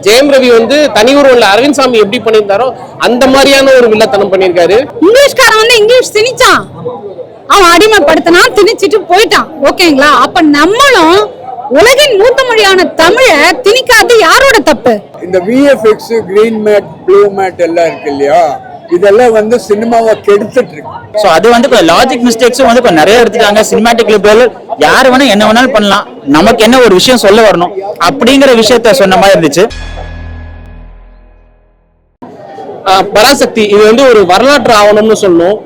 ஜெயம் ரவி வந்து தனி உருவம்ல அரவிந்த் சாமி எப்படி பண்ணியிருந்தாரோ அந்த மாதிரியான ஒரு வில்லத்தனம் பண்ணியிருக்காரு. இங்கிலீஷ்காரன் வந்து இங்கிலீஷ் திணிச்சான், அவன் அடிமைப்படுத்தினா திணிச்சிட்டு போயிட்டான். ஓகேங்களா? அப்ப நம்மளும் உலகின் மூத்த மொழியான தமிழ திணிக்காது யாரோட தப்பு? இந்த VFX, green matte, blue matte எல்லாம் இருக்கு இல்லையா, இதெல்லாம் வந்து சினிமாவை கெடுத்துட்டு இருக்கு. ஸோ அது வந்து லாஜிக் மிஸ்டேக்ஸும் வந்து கொஞ்சம் நிறைய எடுத்துட்டாங்க. சினிமாட்டிக் லிபரல் யார் வேணா என்ன வேணாலும் பண்ணலாம், நமக்கு என்ன ஒரு விஷயம் சொல்ல வரணும் அப்படிங்கிற விஷயத்த சொன்ன மாதிரி இருந்துச்சு. பராசக்தி இது வந்து ஒரு வரலாற்று ஆவணம்னு சொல்லணும்.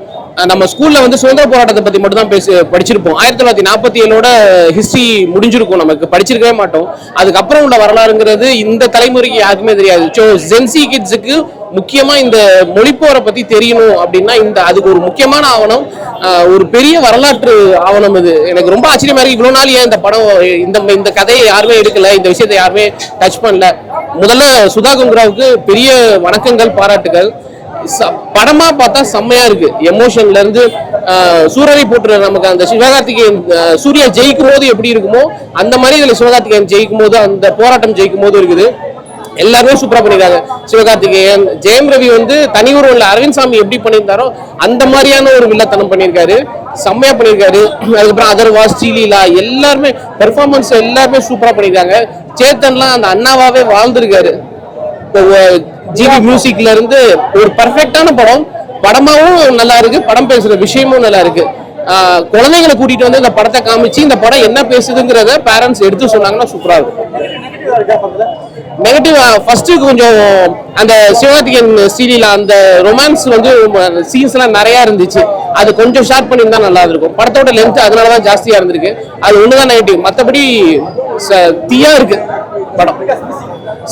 நம்ம ஸ்கூல்ல வந்து சுதந்திர போராட்டத்தை பத்தி மட்டும் தான் படிச்சிருப்போம். 1947 ஹிஸ்டரி முடிஞ்சிருக்கும், நமக்கு படிச்சிருக்கவே மாட்டோம். அதுக்கப்புறம் உள்ள வரலாறுங்கிறது இந்த தலைமுறைக்கு யாருக்குமே தெரியாது. ஸோ ஜென்சி கிட்ஸுக்கு முக்கியமா இந்த மொழிப்போரை பத்தி தெரியணும் அப்படின்னா அதுக்கு ஒரு முக்கியமான ஆவணம், ஒரு பெரிய வரலாற்று ஆவணம். இது எனக்கு ரொம்ப ஆச்சரியமா இருக்கு. இவ்வளவு நாள் ஏன் இந்த படம் இந்த கதையை யாருமே எடுக்கல, இந்த விஷயத்தை யாருமே டச் பண்ணல. முதல்ல சுதா குங்குராவுக்கு பெரிய வணக்கங்கள், பாராட்டுகள். படமா பார்த்தா செம்மையா இருக்கு. எமோஷன்ல இருந்து சூரரை போட்டு நமக்கு அந்த சிவகார்த்திகேயன் சூர்யா ஜெயிக்கும் போது எப்படி இருக்குமோ அந்த மாதிரி இதுல சிவகார்த்திகேயன் ஜெயிக்கும் போது, அந்த போராட்டம் ஜெயிக்கும் போது இருக்குது. எல்லாருமே சூப்பரா பண்ணிருக்காங்க. சிவகார்த்திகேயன், ஜெயம் ரவி வந்து தனி உருவம்ல அரவிந்த் சாமி எப்படி பண்ணியிருந்தாரோ அந்த மாதிரியான ஒரு வில்லத்தனம் பண்ணியிருக்காரு. செம்மையா பண்ணியிருக்காரு. அதுக்கப்புறம் அதர்வாஸ், ஸ்ரீலீலா எல்லாருமே பெர்ஃபார்மன்ஸ் எல்லாருமே சூப்பரா பண்ணியிருக்காங்க. சேத்தன்லாம் அந்த அண்ணாவாவே வாழ்ந்திருக்காரு. ஜிவி மியூசிக்ல இருந்து ஒரு பர்ஃபெக்டான படம். படமாவும் நல்லா இருக்கு, படம் பேசுற விஷயமும் நல்லா இருக்கு. குழந்தைங்களை கூட்டிட்டு வந்து இந்த படத்தை காமிச்சு இந்த படம் என்ன பேசுதுங்கிறத பேரண்ட்ஸ் எடுத்து சொன்னாங்கன்னா சூப்பரா இருக்கும். நெகட்டிவ் ஃபர்ஸ்ட் கொஞ்சம் அந்த சிவகார்த்திகேயன் ஸ்ரீலீலா அந்த ரொமான்ஸ் வந்து சீன்ஸ் எல்லாம் நிறைய இருந்துச்சு. அது கொஞ்சம் ஷார்ட் பண்ணியிருந்தா நல்லா இருக்கும். படத்தோட லென்த் அதனாலதான் ஜாஸ்தியா இருந்திருக்கு. அது ஒண்ணுதான் நெகட்டிவ். மற்றபடி தீயா இருக்கு படம்,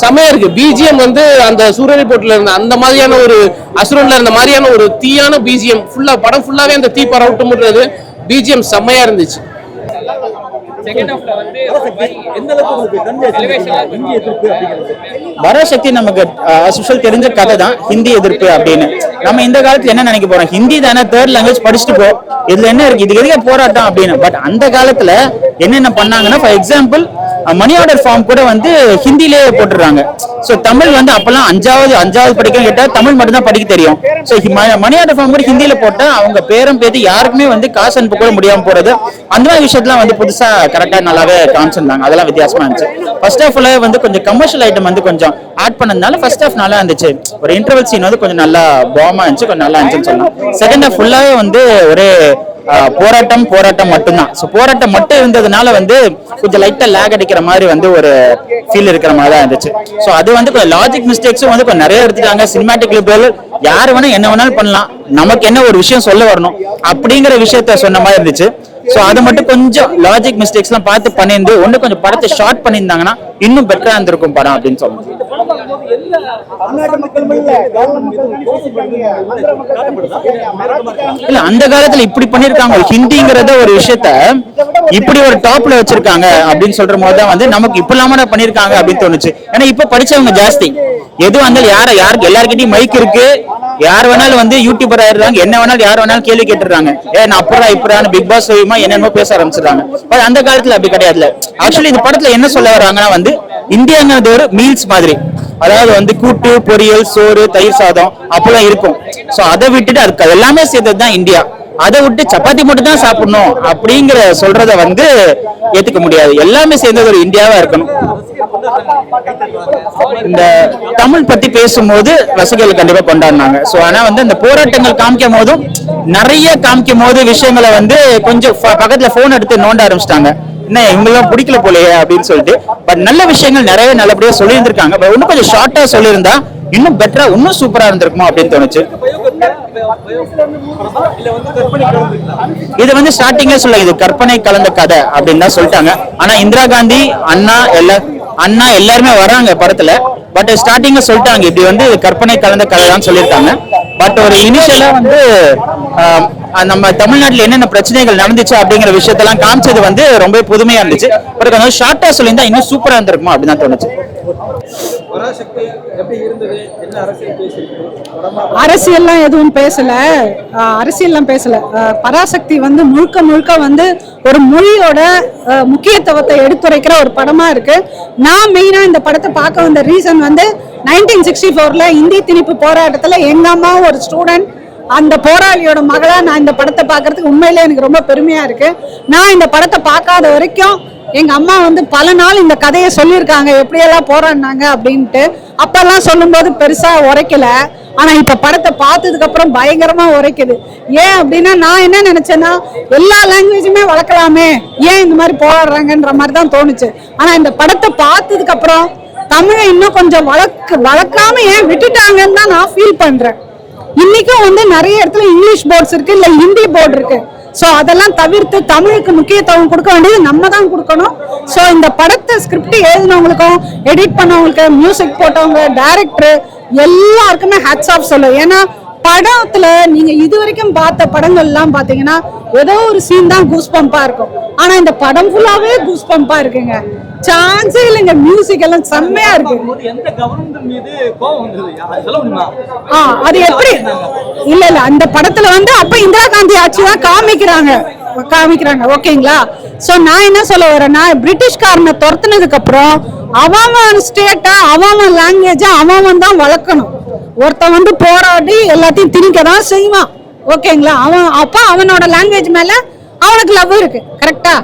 செமையா இருக்கு. பிஜிஎம் வந்து அந்த சூரரை போட்டுல இருந்த அந்த மாதிரியான ஒரு அசுரன்ல இருந்த மாதிரியான ஒரு தீயான பிஜிஎம் ஃபுல்லா படம் ஃபுல்லாவே அந்த தீ பரவட்டும்ன்றது பிஜிஎம் செமையா இருந்துச்சு. பராசக்தி நமக்கு தெரிஞ்ச கதை தான் ஹிந்தி எதிர்ப்பு அப்படின்னு. நம்ம இந்த காலத்துல என்ன நினைக்க போறோம், ஹிந்தி தானே தேர்ட் லாங்குவேஜ் படிச்சுட்டு போ, இதுல என்ன இருக்கு, இதுக்கு எதுக்கு போராட்டம் அப்படின்னு. பட் அந்த காலத்துல என்னென்ன பண்ணாங்கன்னா, for example money order form கூட வந்து ஹிந்திலே போட்டுறாங்க. ஸோ தமிழ் வந்து அப்பெல்லாம் அஞ்சாவது படிக்க கேட்டா தமிழ் மட்டும் தான் படிக்க தெரியும். ஸோ மணி ஆர்டர் ஃபார்ம் கூட ஹிந்தியில போட்டா அவங்க பேரும் பேத்தி யாருக்குமே வந்து காசு அனுப்ப கூட முடியாம போறது. அந்த மாதிரி விஷயத்தெல்லாம் வந்து புதுசா கரெக்டா நல்லாவே காமிச்சிருந்தாங்க. அதெல்லாம் வித்தியாசமா இருந்துச்சு. ஃபர்ஸ்ட் ஹாஃப்ல வந்து கொஞ்சம் கமர்ஷியல் ஐட்டம் வந்து கொஞ்சம் ஆட் பண்ணதுனால ஃபர்ஸ்ட் ஹாஃப் நல்லா இருந்துச்சு. ஒரு இன்டர்வல் சீன் வந்து கொஞ்சம் நல்லா பாமா இருந்துச்சு, கொஞ்சம் நல்லா இருந்துச்சுன்னு சொல்லலாம். செகண்ட் ஹாஃப் ஃபுல்லாவே வந்து ஒரே போராட்டம் மட்டும்தான். ஸோ போராட்டம் மட்டும் இருந்ததுனால வந்து கொஞ்சம் லைட்டா லேக் அடிக்கிற மாதிரி வந்து ஒரு ஃபீல் இருக்கிற மாதிரி தான் இருந்துச்சு. ஸோ அது வந்து கொஞ்சம் லாஜிக் மிஸ்டேக்ஸும் வந்து கொஞ்சம் நிறைய எடுத்துட்டாங்க. சினிமாட்டிக் லிபரல் யார் வேணா என்ன வேணாலும் பண்ணலாம், நமக்கு என்ன ஒரு விஷயம் சொல்ல வரணும் அப்படிங்கிற விஷயத்த சொன்ன மாதிரி இருந்துச்சு. ஸோ அதை மட்டும் கொஞ்சம் லாஜிக் மிஸ்டேக்ஸ் எல்லாம் பார்த்து பண்ணிருந்து ஒண்ணு கொஞ்சம் படத்தை ஷார்ட் பண்ணியிருந்தாங்கன்னா இன்னும் பெட்டரா இருந்திருக்கும் படம் அப்படின்னு சொல்லணும். இல்ல அந்த காலத்துல இப்படி பண்ணிருக்காங்க, ஹிந்திங்கிறத ஒரு விஷயத்த இப்படி ஒரு டாப்ல வச்சிருக்காங்க அப்படின்னு சொல்ற போதுதான் வந்து நமக்கு இப்ப இல்லாம பண்ணிருக்காங்க அப்படின்னு தோணுச்சு. ஏன்னா இப்ப படிச்சவங்க ஜாஸ்தி, எது வந்தாலும் யாருக்கு எல்லார்கிட்டயும் மைக் இருக்கு, யார் வேணாலும் வந்து யூடியூபர் ஆயிடுறாங்க, என்ன வேணாலும் யார் வேணாலும் கேள்வி கேட்டுறாங்க. நான் அப்புறம் இப்பதான் பிக் பாஸ் மூலமா என்னென்னமோ பேச ஆரம்பிச்சிடுறாங்க. பட் அந்த காலத்துல அப்படி கிடையாதுல. ஆக்சுவலி இந்த படத்துல என்ன சொல்ல வர்றாங்கன்னா வந்து இந்தியாங்கிறது ஒரு மீல்ஸ் மாதிரி, அதாவது வந்து கூட்டு, பொரியல், சோறு, தயிர் சாதம் அப்பெல்லாம் இருக்கும். சோ அதை விட்டுட்டு அதுக்கு எல்லாமே சேர்த்ததுதான் இந்தியா. அதை விட்டு சப்பாத்தி மட்டும் தான் சாப்பிடணும் அப்படிங்கிற சொல்றத வந்து ஏத்துக்க முடியாது. எல்லாமே சேர்ந்தது ஒரு இந்தியாவா இருக்கணும். இந்த தமிழ் பத்தி பேசும்போது ரசிகர்கள் கண்டிப்பா கொண்டாடினாங்க. சோ ஆனா வந்து இந்த போராட்டங்கள் காமிக்கும் போதும் நிறைய காமிக்கும் போது விஷயங்களை வந்து கொஞ்சம் பக்கத்துல போன் எடுத்து நோண்ட ஆரம்பிச்சிட்டாங்க. என்ன இவங்கெல்லாம் பிடிக்கல போலையே அப்படின்னு சொல்லிட்டு. பட் நல்ல விஷயங்கள் நிறைய நல்லபடியா சொல்லியிருந்திருக்காங்க. பட் இன்னும் கொஞ்சம் ஷார்ட்டா சொல்லியிருந்தா இன்னும் பெட்டரா, இன்னும் சூப்பரா இருந்திருக்குமா அப்படின்னு தோணுச்சு. இது வந்து ஸ்டார்டிங்ல சொல்ல இது கற்பனை கலந்த கதை அப்படின்னு தான் சொல்லிட்டாங்க. ஆனா இந்திரா காந்தி, அண்ணா எல்லாருமே வராங்க படத்துல. பட் ஸ்டார்டிங்ல சொல்லிட்டாங்க இப்படி வந்து கற்பனை கலந்த கதை தான் சொல்லியிருக்காங்க. பட் ஒரு இனிஷியலா வந்து நம்ம தமிழ்நாட்டுல என்னென்ன பிரச்சனைகள் நடந்துச்சு அப்படிங்கிற விஷயத்தெல்லாம் காமிச்சது வந்து ரொம்ப புதுமையா இருந்துச்சு. பட் கொஞ்சம் ஷார்ட்டா சொல்லியிருந்தா இன்னும் சூப்பரா இருந்திருக்குமா அப்படின்னு தான் தோணுச்சு. அரசியல்லாம் எதுவும் பேசல, அரசியல்லாம் பேசல. பராசக்தி வந்து முழுக்க முழுக்க வந்து ஒரு மொழியோட முக்கியத்துவத்தை எடுத்துரைக்கிற ஒரு படமா இருக்கு. நான் மெயினா இந்த படத்தை பார்க்க வந்த ரீசன் வந்து 1964ல இந்தி திணிப்பு போராட்டத்துல எங்க அம்மா ஒரு ஸ்டூடெண்ட், அந்த போராளியோட மகளா நான் இந்த படத்தை பார்க்கறதுக்கு உண்மையிலே எனக்கு ரொம்ப பெருமையா இருக்கு. நான் இந்த படத்தை பார்க்காத வரைக்கும் எங்க அம்மா வந்து பல நாள் இந்த கதையை சொல்லியிருக்காங்க, எப்படியெல்லாம் போராடினாங்க அப்படின்ட்டு. அப்பெல்லாம் சொல்லும்போது பெருசா உரைக்கல, ஆனா இப்ப படத்தை பார்த்ததுக்கு அப்புறம் பயங்கரமா உரைக்குது. ஏன் அப்படின்னா நான் என்ன நினைச்சேன்னா எல்லா லாங்குவேஜுமே வளர்க்கலாமே, ஏன் இந்த மாதிரி போராடுறாங்கன்ற மாதிரி தான் தோணுச்சு. ஆனா இந்த படத்தை பார்த்ததுக்கு அப்புறம் தமிழை இன்னும் கொஞ்சம் வளர்க்காம ஏன் விட்டுட்டாங்கன்னு தான் நான் ஃபீல் பண்றேன். இன்னைக்கும் வந்து நிறைய இடத்துல இங்கிலீஷ் போர்ட்ஸ் இருக்கு, இல்ல ஹிந்தி போர்டு இருக்கு. சோ அதெல்லாம் தவிர்த்து தமிழுக்கு முக்கியத்துவம் கொடுக்க வேண்டியது நம்ம தான் கொடுக்கணும். சோ இந்த படத்தை ஸ்கிரிப்ட் எழுதினவங்களுக்கும் எடிட் பண்ணவங்களுக்கு மியூசிக் போட்டவங்க டைரக்டர் எல்லாருக்குமே ஹேட்ஸ் ஆஃப் சொல்லும். ஏன்னா படத்துல நீங்க இது வரைக்கும் பார்த்த படங்கள் எல்லாம் பாத்தீங்கன்னா ஏதோ ஒரு சீன் தான் கூஸ் பம்பா இருக்கும், ஆனா இந்த படம் ஃபுல்லாவே கூஸ் பம்பா இருக்குங்க. சான்ஸே இல்லைங்க, மியூசிக் எல்லாம் செம்மையா இருக்கு. அது எப்படி இல்ல அந்த படத்துல வந்து அப்ப இந்திரா காந்தி ஆட்சி தான் காமிக்கிறாங்க ஓகேங்களா. சோ நான் என்ன சொல்ல வரேன்னா, பிரிட்டிஷ்காரனை துரத்துனதுக்கு அப்புறம் அவன் ஸ்டேட்டா அவன் லாங்குவேஜ அவன் தான் வளர்க்கணும். ஒருத்தன் வந்து போராடி எல்லாத்தையும் திணிக்கதான் செய்வான் ஓகேங்களா. அவனோட லாங்குவேஜ் மேல அவனுக்கு லவ் இருக்கு, கரெக்டா.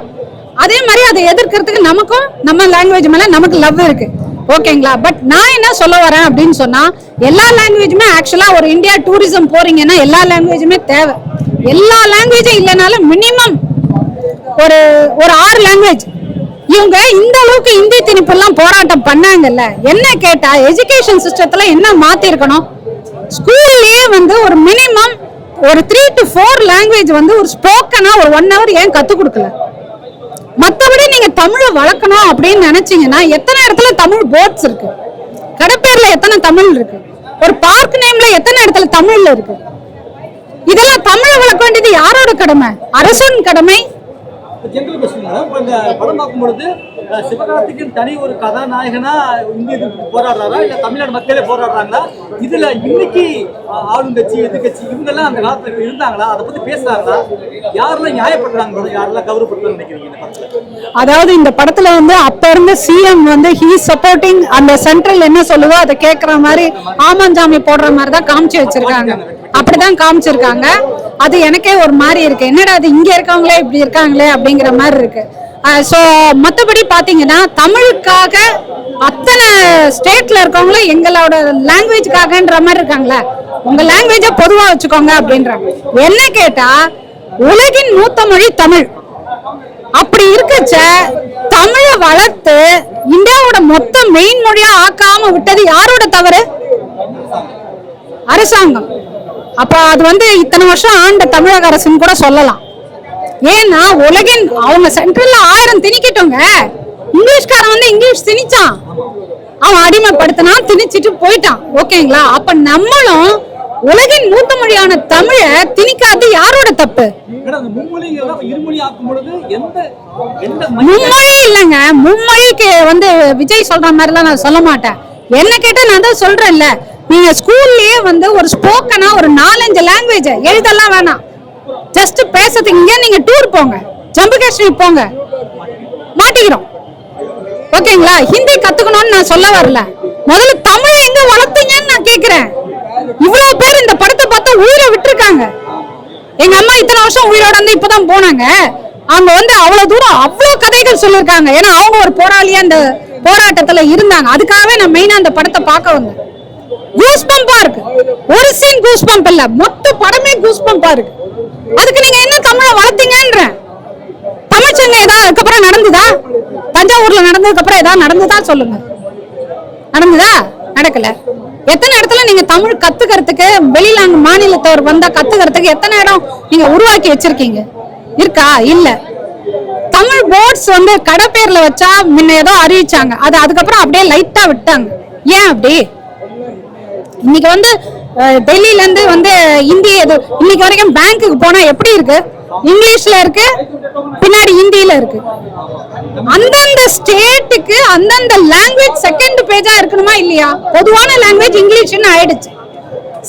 அதே மாதிரி அதை எதிர்க்கிறதுக்கு நமக்கும் நம்ம லாங்குவேஜ் மேல நமக்கு லவ் இருக்கு ஓகேங்களா. பட் நான் என்ன சொல்ல வரேன் அப்படின்னு சொன்னா, எல்லா லாங்குவேஜுமே ஆக்சுவலா ஒரு இந்தியா டூரிசம் போறீங்கன்னா எல்லா லாங்குவேஜுமே தேவை. எல்லா லாங்குவேஜும் இல்லைனாலும் மினிமம் ஒரு 6 லாங்குவேஜ். இவங்க இந்த அளவுக்கு இந்தி திணிப்பு எல்லாம் போராட்டம் பண்ணாங்கல்ல, என்ன கேட்டா எஜுகேஷன் சிஸ்டத்துல என்ன மாத்தி இருக்கணும், ஸ்கூல்லயே வந்து ஒரு மினிமம் ஒரு 3 to 4 லாங்குவேஜ் வந்து ஒரு ஸ்போக்கனா ஒரு 1 hour ஏன் கத்து கொடுக்கல. மற்றபடி நீங்க தமிழை வளர்க்கணும் அப்படின்னு நினைச்சீங்கன்னா எத்தனை இடத்துல தமிழ் போர்ட்ஸ் இருக்கு, கடப்பேர்ல எத்தனை தமிழ் இருக்கு, ஒரு பார்க் நேம்ல எத்தனை இடத்துல தமிழ்ல இருக்கு. இதெல்லாம் தமிழை வளர்க்க வேண்டியது யாரோட கடமை? அரசின் கடமை. ஜெனரல் கொஸ்டின் இந்த படம் பார்க்கும்பொழுது சிவகார்த்திகேயன் தனி ஒரு கதாநாயகனா இந்திய போராடுறாரா இல்ல தமிழ்நாடு மக்களே போராடுறாங்களா? இதுல இன்னைக்கு ஆளுங்கட்சி எதிர்கட்சி இவங்க எல்லாம் அந்த காலத்துல இருந்தாங்களா? அதை பத்தி பேசுறாங்களா? யாரெல்லாம் நியாயப்படுறாங்க, யாரெல்லாம் கௌரவப்படுறாங்க நினைக்கிறீங்க இந்த படத்துல? அதாவது இந்த படத்துல வந்து அப்ப இருந்த சிஎம் வந்து ஹீ சப்போர்ட்டிங், அந்த சென்ட்ரல் என்ன சொல்லுவோ அதை கேட்கற மாதிரி ஆமாஞ்சாமி போடுற மாதிரி தான் காமிச்சு வச்சிருக்காங்க, அப்படிதான் காமிச்சிருக்காங்க. அது எனக்கே ஒரு மாதிரி இருக்கு, என்னடா அது இங்க இருக்கவங்களே இப்படி இருக்காங்களே அப்படிங்கிற மாதிரி இருக்கு. சோ மத்தபடி பாத்தீங்கன்னா தமிழுக்காக அத்தனை ஸ்டேட்ல இருக்கவங்களும் எங்களோட லாங்குவேஜ்காகன்ற மாதிரி இருக்காங்களா, உங்க லாங்குவேஜ பொதுவா வச்சுக்கோங்க அப்படின்றாங்க. என்ன கேட்டா உலகின் மூத்த மொழி தமிழ். அப்படி இருக்கச்ச தமிழை வளர்த்து இந்தியாவோட மொத்த மெயின் மொழியா ஆக்காம விட்டது யாரோட தவறு? அரசாங்கம். அப்ப அது வந்து இத்தனை வருஷம் ஆண்ட தமிழக அரசுன்னு கூட சொல்லலாம். ஏன்னா உலகின் அவங்க சென்ட்ரல்ல 1000 திணிக்கிட்டோங்க. இங்கிலீஷ்காரன் வந்து இங்கிலீஷ் திணிச்சான், அவன் அடிமைப்படுத்தினா திணிச்சிட்டு போயிட்டான் ஓகேங்களா. அப்ப நம்மளும் உலகின் மூத்த மொழியான தமிழை திணிக்காது யாரோட தப்பு? மும்மொழி இல்லைங்க, மும்மொழிக்கு வந்து விஜய் சொல்ற மாதிரிலாம் நான் சொல்ல மாட்டேன். என்ன கேட்டா நான் தான் சொல்றேன்ல, நீங்க ஸ்கூல்லயே வந்து ஒரு ஸ்போக்கனா ஒரு 4-5 லாங்குவேஜ் எழுதலாம் வேணாம், ஜஸ்ட் பேசுறதுக்கு. இங்க நீங்க டூர் போங்க, ஜம்மு காஷ்மீர் போங்க, மாட்டிக்கிறோம் ஓகேங்களா. ஹிந்தி கத்துக்கணும்னு நான் சொல்ல வரல, முதல்ல தமிழை எங்க வளர்த்தீங்கன்னு நான் கேக்குறேன். இவ்வளவு பேர் இந்த படத்தை பார்த்து உயிரை விட்டுருக்காங்க. எங்க அம்மா இத்தனை வருஷம் உயிரோட வந்து இப்பதான் போனாங்க. அவங்க வந்து அவ்வளவு தூரம் அவ்வளவு கதைகள் சொல்லிருக்காங்க. ஏன்னா அவங்க ஒரு போராளியா அந்த போராட்டத்துல இருந்தாங்க. அதுக்காகவே நான் மெயினா அந்த படத்தை பார்க்க வந்தேன். கூஸ்பம்பா இருக்கு, ஒரு சீன் கூஸ்பம்ப் இல்ல, மொத்த படமே கூஸ்பம்பா இருக்கு. அதுக்கு நீங்க என்ன தமிழை வளர்த்தீங்கன்ற? தமிழ்ச்சங்கம் ஏதாவது அதுக்கப்புறம் நடந்துதா? தஞ்சாவூர்ல நடந்ததுக்கு அப்புறம் ஏதாவது நடந்துதா சொல்லுங்க. நடந்துதா? நடக்கல. எத்தனை இடத்துல நீங்க தமிழ் கத்துக்கிறதுக்கு வெளியில மாநிலத்தவர் வந்தா கத்துக்கிறதுக்கு எத்தனை இடம் நீங்க உருவாக்கி வச்சிருக்கீங்க? இருக்கா? இல்ல. தமிழ் போர்ட்ஸ் வந்து கடப்பேர்ல வச்சா முன்ன ஏதோ அறிவிச்சாங்க, அது அதுக்கப்புறம் அப்படியே லைட்டா விட்டாங்க. ஏன் அப்படி? இன்னைக்கு வந்து டெல்லியில இருந்து வந்து ஹிந்தி இன்னைக்கு வரைக்கும் பேங்க்குக்கு போனா எப்படி இருக்கு? இங்கிலீஷ்ல இருக்கு, பின்னாடி ஹிந்தியில இருக்கு. அந்தந்த ஸ்டேட்டுக்கு அந்தந்த லாங்குவேஜ் செகண்ட் பேஜா இருக்கணுமா இல்லையா? பொதுவான லாங்குவேஜ் இங்கிலீஷ்னு ஆயிடுச்சு.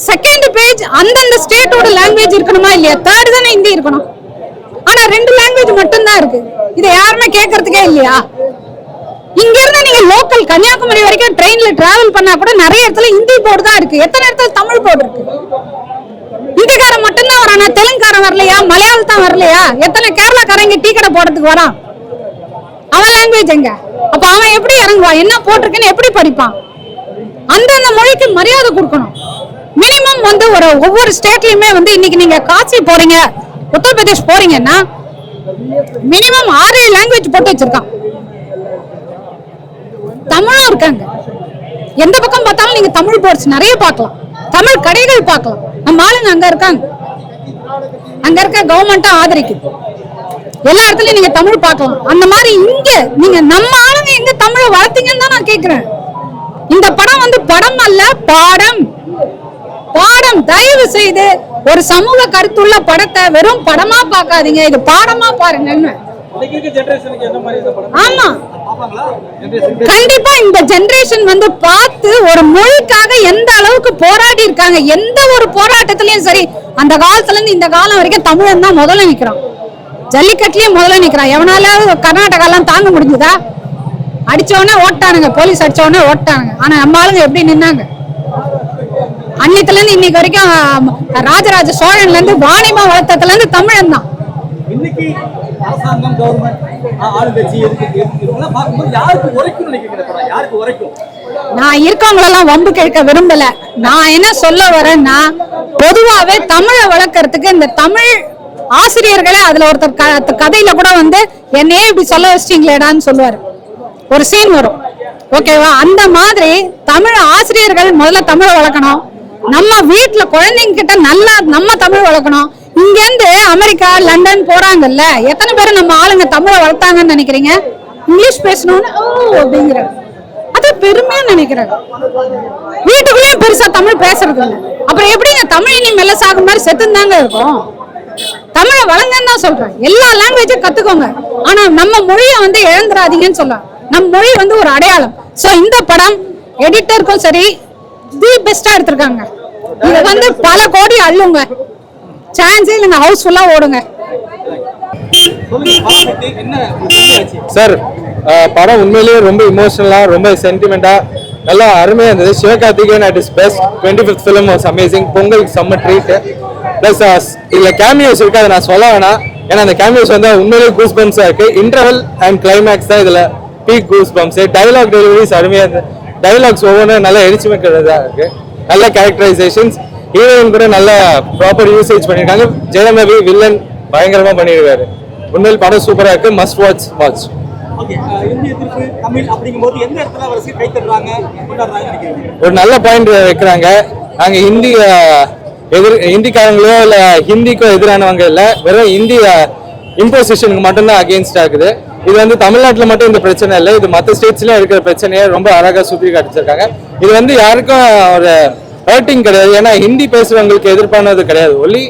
செகண்ட் பேஜ் அந்தந்த ஸ்டேட்டோட லாங்குவேஜ் இருக்கணுமா இல்லையா? தேர்ட் தானே ஹிந்தி இருக்கணும். ஆனா 2 லாங்குவேஜ் மட்டும் தான் இருக்கு. இதை யாருமே கேட்கறதுக்கே இல்லையா? இங்க இருந்து நீங்க லோக்கல் கன்னியாகுமரி வரைக்கும் ட்ரெயின்ல டிராவல் பண்ணா கூட நிறைய இடத்துல ஹிந்தி போர்டு தான் இருக்கு. எத்தனை இடத்துல தமிழ் போர்டு இருக்கு? ஹிந்திக்காரன் மட்டும்தான் வரானா? தெலுங்குக்காரன் வரலையா? மலையாளம் தான் வரலையா? எத்தனை கேரளாக்காரங்க டீ கடை போடுறதுக்கு வரான்? அவன் லாங்குவேஜ் எங்க? அப்ப அவன் எப்படி இறங்குவான்? என்ன போட்டிருக்குன்னு எப்படி படிப்பான்? அந்தந்த மொழிக்கு மரியாதை கொடுக்கணும். மினிமம் வந்து ஒவ்வொரு ஸ்டேட்லயுமே வந்து இன்னைக்கு நீங்க காசி போறீங்க, உத்தரப்பிரதேஷ் போறீங்கன்னா மினிமம் 6-7 லாங்குவேஜ் போட்டு வச்சிருக்கான். தமிழும் இருக்காங்க. எந்த பக்கம் பார்த்தாலும் நீங்க தமிழ் போர்ட்ஸ் நிறைய பார்க்கலாம், தமிழ் கடைகள் பார்க்கலாம். நம்ம ஆளுங்க அங்க இருக்காங்க, அங்க இருக்க கவர்மெண்ட்டும் ஆதரிக்குது. எல்லா இடத்துலயும் நீங்க தமிழ் பார்க்கலாம். அந்த மாதிரி இங்க நீங்க நம்ம ஆளுங்க எங்க தமிழை வளர்த்தீங்கன்னு தான் நான் கேக்குறேன். இந்த படம் வந்து படம் அல்ல, பாடம். பாடம். தயவு செய்து ஒரு சமூக கருத்துள்ள படத்தை வெறும் படமா பார்க்காதீங்க, இது பாடமா பாருங்கன்னு. ஆமா, கண்டிப்பா இந்த ஜெனரேஷன் வந்து பார்த்து ஒரு மொழிக்காக எந்த அளவுக்கு போராடி இருக்காங்க. எந்த ஒரு போராட்டத்திலயும் சரி, அந்த காலத்துல இருந்து இந்த காலம் வரைக்கும் தமிழன் தான் முதல்ல நிக்கிறான். ஜல்லிக்கட்டுலயும் முதல்ல நிக்கிறான். எவனால கர்நாடகா எல்லாம் தாங்க முடிஞ்சுதா? அடிச்சவனே ஓட்டானுங்க, போலீஸ் அடிச்சவனே ஓட்டானுங்க. ஆனா நம்ம ஆளுங்க எப்படி நின்னாங்க? அன்னைத்துல இருந்து இன்னைக்கு வரைக்கும் ராஜராஜ சோழன்ல இருந்து வாணிமா வளர்த்ததுல இருந்து தமிழன் தான். இன்னைக்கு அரசாங்கம், கவர்மெண்ட், ஆளுங்கட்சி இதெல்லாம் பார்க்கும்போது யாருக்கு உரைக்கும் நினைக்கிறேன்? யாருக்கு உரைக்கும்? நான் இருக்கவங்களெல்லாம் வம்பு கேட்க விரும்பல. நான் என்ன சொல்ல வரேன்னா, பொதுவாவே தமிழை வளர்க்கறதுக்கு இந்த தமிழ் ஆசிரியர்களே, அதுல ஒருத்தர் கதையில கூட வந்து என்னையே இப்படி சொல்ல வச்சிட்டீங்களேடான்னு சொல்லுவாரு. ஒரு சீன் வரும், ஓகேவா? அந்த மாதிரி தமிழ் ஆசிரியர்கள் முதல்ல தமிழை வளர்க்கணும். நம்ம வீட்டுல குழந்தைங்க கிட்ட நல்லா நம்ம தமிழ் வளர்க்கணும். இங்க இருந்து அமெரிக்கா, லண்டன் போறாங்கல்ல, எத்தனை பேர் நம்ம ஆளுங்க தமிழை வளர்த்தாங்கன்னு நினைக்கிறீங்க? இங்கிலீஷ் பேசணும்னு அப்படிங்கிற அது பெருமையா நினைக்கிறாங்க. வீட்டுக்குள்ளேயே பெருசா தமிழ் பேசுறது இல்லை. அப்புறம் எப்படிங்க தமிழ் இனி மெல்ல சாகும் மாதிரி செத்துந்தாங்க இருக்கும்? தமிழை வளங்கன்னு தான் சொல்றேன். எல்லா லாங்குவேஜும் கத்துக்கோங்க, ஆனா நம்ம மொழியை வந்து இழந்துடாதீங்கன்னு சொல்றேன். நம்ம மொழி வந்து ஒரு அடையாளம். சோ இந்த படம் எடிட்டருக்கும் சரி தி பெஸ்டா எடுத்திருக்காங்க. இது வந்து பல கோடி அள்ளுங்க, சான்ஸே இல்லைங்க, ஹவுஸ்ஃபுல்லா ஓடுங்க. சார், படம் உண்மையிலேயே ரொம்ப இமோஷனலா, ரொம்ப சென்டிமெண்டா, நல்லா அருமையா இருந்தது. Sivakarthikeyan at is best. 25th film was amazing. பொங்கலுக்கு செம்ம ட்ரீட். பிளஸ் இதுல கேமியோஸ் இருக்கு, அதை நான் சொல்ல வேணாம். ஏன்னா அந்த கேமியோஸ் வந்து உண்மையிலேயே கூஸ் பம்ப்ஸா இருக்கு. இன்டர்வல் அண்ட் கிளைமேக்ஸ் தான் இதுல peak goosebumps. Dialogue deliveries அருமையா இருக்கு. டைலாக்ஸ் ஒவ்வொன்றும் நல்லா எரிச்சு வைக்கிறதா இருக்கு. நல்ல கேரக்டரைசேஷன்ஸ். ஹீரோயின் கூட நல்ல ப்ராப்பர் யூசேஜ் பண்ணிருக்காங்க. ஜெயம் ரவி வில்லன் பயங்கரமா பண்ணிருக்காரு. உண்மையில் படம் சூப்பரா இருக்கு. Must watch. ஒரு நல்ல பாயிண்ட் வைக்கிறாங்க. நாங்க ஹிந்திக்காரங்களோ இல்ல ஹிந்திக்கோ எதிரானவங்க இல்ல, வெறும் இந்தி இம்போசிஷனுக்கு மட்டும்தான் அகேன்ஸ்டா இருக்குது. இது வந்து தமிழ்நாட்டில் மட்டும் இந்த பிரச்சனை இல்லை, இது மற்ற ஸ்டேட்ஸ்லயும் இருக்கிற பிரச்சனையை ரொம்ப அழகா சுத்தி காட்டிச்சிருக்காங்க. இது வந்து யாருக்கும் ஒரு ஹர்ட்டிங் கிடையாது. ஏன்னா ஹிந்தி பேசுறவங்களுக்கு எதிர்ப்பானது கிடையாது. ஒன்லி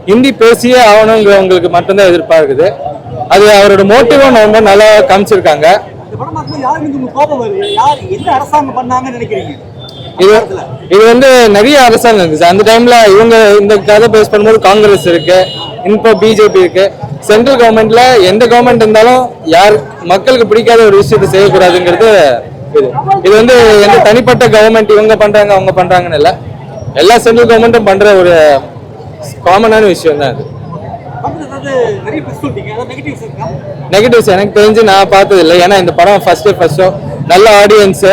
ஹிந்தி பேசியே ஆகணுங்கிறவங்களுக்கு மட்டும்தான் எதிர்ப்பா இருக்குது. அது அவரோட மோட்டிவும் ரொம்ப நல்லா காமிச்சிருக்காங்க. இது வந்து நிறைய அரசாங்கம் இருக்கு. அந்த டைம்ல இவங்க இந்த கதை பேஸ் பண்ணும்போது காங்கிரஸ் இருக்கு, இப்போ பிஜேபி இருக்கு. சென்ட்ரல் கவர்மெண்ட்ல எந்த கவர்மெண்ட் இருந்தாலும் யார் மக்களுக்கு பிடிக்காத ஒரு விஷயத்தை செய்யக்கூடாதுங்கிறது இது வந்து எந்த தனிப்பட்ட கவர்மெண்ட் இவங்க பண்றாங்க அவங்க பண்றாங்கன்னு இல்லை, எல்லா சென்ட்ரல் கவர்மெண்ட்டும் பண்ற ஒரு காமனான விஷயம் தான் இது. நெகட்டிவ்ஸ் எனக்கு தெரிஞ்சு நான் பார்த்தது இல்லை. ஏன்னா இந்த படம் ஃபர்ஸ்ட் ஷோ நல்ல ஆடியன்ஸ்,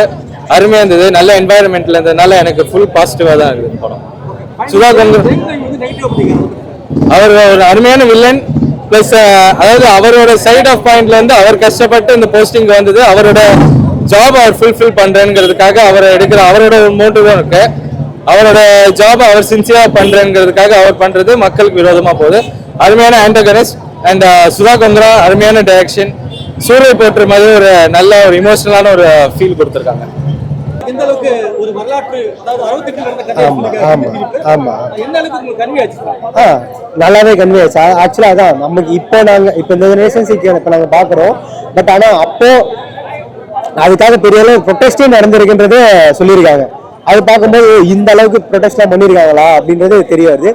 அருமையா இருந்தது, நல்ல என்வாயர்மெண்ட்ல இருந்ததுனால எனக்கு ஃபுல் பாசிட்டிவா தான் இருக்குது இந்த படம். சுதா கொங்கர் அவர் ஒரு அருமையான வில்லன். பிளஸ் அதாவது அவரோட சைட் ஆஃப் பாயிண்ட்ல இருந்து அவர் கஷ்டப்பட்டு இந்த போஸ்டிங் வந்தது, அவரோட ஜாப் அவர் ஃபுல்ஃபில் பண்றேங்கிறதுக்காக அவர் எடுக்கிற அவரோட ஒரு மோட்டிவும் இருக்கு. அவரோட ஜாப் அவர் சின்சியரா பண்றேங்கிறதுக்காக அவர் பண்றது மக்களுக்கு விரோதமா போகுது. அருமையான ஆண்டகனிஸ்ட் அண்ட் சுதா கொங்கரா அருமையான டைரக்ஷன். சூரிய போற்று மாதிரி ஒரு நல்ல ஒரு இமோஷனலான ஒரு ஃபீல் கொடுத்துருக்காங்க. எந்த அளவுக்கு ஒரு வரலாற்று, அதாவது 68 நடந்த கதை எந்த அளவுக்கு உங்களுக்கு கன்வியாச்சு? நல்லாவே கன்வே ஆச்சு. ஆக்சுவலாக அதான் நமக்கு இப்போ இந்த ஜெனரேஷன்ஸுக்கு இப்போ நாங்கள் பார்க்குறோம். பட் ஆனால் அப்போ அதுக்காக பெரிய அளவு ப்ரொட்டஸ்டே நடந்திருக்குன்றதே சொல்லியிருக்காங்க. அது பார்க்கும்போது இந்த அளவுக்கு ப்ரொட்டஸ்ட்லாம் பண்ணியிருக்காங்களா அப்படின்றது தெரியாது.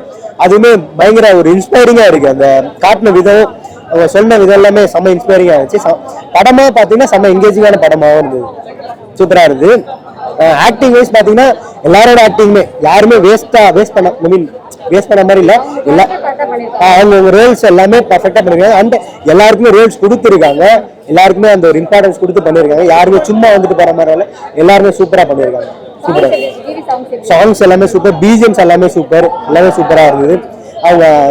அதுவுமே பயங்கர ஒரு இன்ஸ்பைரிங்காக இருக்குது. அந்த காட்டின விதம், அவங்க சொன்ன விதம் எல்லாமே செம்ம இன்ஸ்பைரிங்காக இருந்துச்சு. படமாக பார்த்தீங்கன்னா செம்ம என்கேஜிங்கான படமாகவும் இருந்தது. சூப்பராக இருந்தது. ஆக்டிங் வைஸ் பார்த்தீங்கன்னா எல்லாரோட ஆக்டிங்குமே யாருமே வேஸ்ட் பண்ண மாதிரி இல்லை. அவங்க ரோல்ஸ் எல்லாமே பர்ஃபெக்டாக பண்ணியிருக்காங்க. அண்ட் எல்லாருக்குமே ரோல்ஸ் கொடுத்துருக்காங்க. எல்லாருக்குமே அந்த ஒரு இம்பார்ட்டன்ஸ் கொடுத்து பண்ணியிருக்காங்க. யாருமே சும்மா வந்துட்டு போகிற மாதிரி இல்லை. எல்லாருமே சூப்பராக பண்ணியிருக்காங்க. சாங்ஸ் எல்லாமே சூப்பர், பிஜிஎம்ஸ் எல்லாமே சூப்பர், எல்லாமே சூப்பராக இருந்தது.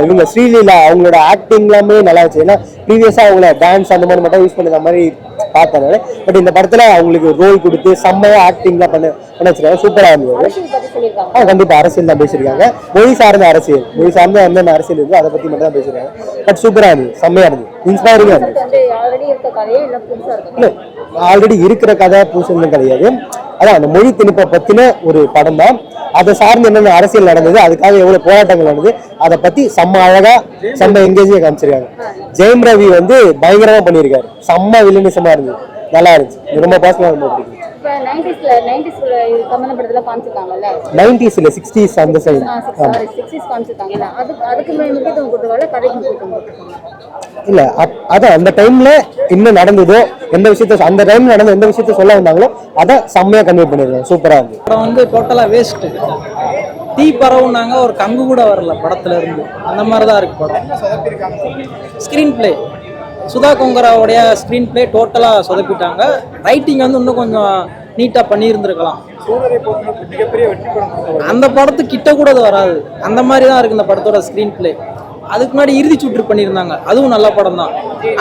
இவங்க ஸ்ரீலீலா அவங்களோட ஆக்டிங் எல்லாமே நல்லா இருந்துச்சு. ஏன்னா ப்ரீவியஸாக அவங்கள டான்ஸ் அந்த மாதிரி மட்டும் யூஸ் பண்ணுற மாதிரி பார்த்தேன். பட் இந்த படத்தில் அவங்களுக்கு ரோல் கொடுத்து செம்மையாக ஆக்டிங்லாம் பண்ண வச்சிருக்காங்க. சூப்பராக இருந்தது. கண்டிப்பாக அரசியல் தான் பேசியிருக்காங்க. மொழி சார்ந்த என்னென்ன அரசியல் இருக்குது அதை பற்றி மட்டும் தான் பேசியிருக்காங்க. பட் சூப்பராக இருந்தது, செம்மையாக இருந்தது, இன்ஸ்பைரிங்காக இருந்தது. இல்லை, ஆல்ரெடி இருக்கிற கதை புதுசுன்னு கிடையாது. அதான் அந்த மொழி திணிப்பை பற்றின ஒரு படம் தான். அதை சார்ந்து என்னென்ன அரசியல் நடந்தது, அதுக்காக எவ்வளோ போராட்டங்கள் நடந்தது, அதை பற்றி செம்ம அழகாக செம்ம எங்கேஜியாக காமிச்சிருக்காங்க. ஜெயம் ரவி வந்து பயங்கரமாக பண்ணியிருக்காரு. செம்ம வில்லனிசமாக இருந்தது, நல்லா இருந்துச்சு. ரொம்ப பர்சனலாக ரொம்ப பிடிக்கும். 90s 60s அந்த சைடு இல்ல. அதான் அந்த டைம்ல என்ன நடந்ததோ, எந்த விஷயத்த அந்த டைம்ல நடந்த எந்த விஷயத்த சொல்ல வந்தாங்களோ அதை செம்மையா கன்வே பண்ணிருக்காங்க. சூப்பரா இருக்கு. படம் வந்து டோட்டலா வேஸ்ட். தீ பரவுனாங்க, ஒரு கங்கு கூட வரல படத்துல இருந்து. அந்த மாதிரிதான் இருக்கு படம். ஸ்கிரீன் பிளே சுதா கொங்கராவுடைய ஸ்கிரீன் பிளே டோட்டலா சொதப்பிட்டாங்க. ரைட்டிங் வந்து இன்னும் கொஞ்சம் நீட்டா பண்ணியிருந்திருக்கலாம். அந்த படத்துக்கு கிட்ட கூட அது வராது. அந்த மாதிரி தான் இருக்கு இந்த படத்தோட ஸ்கிரீன் பிளே. அதுக்கு முன்னாடி இறுதி சுற்று பண்ணியிருந்தாங்க, அதுவும் நல்ல படம் தான்.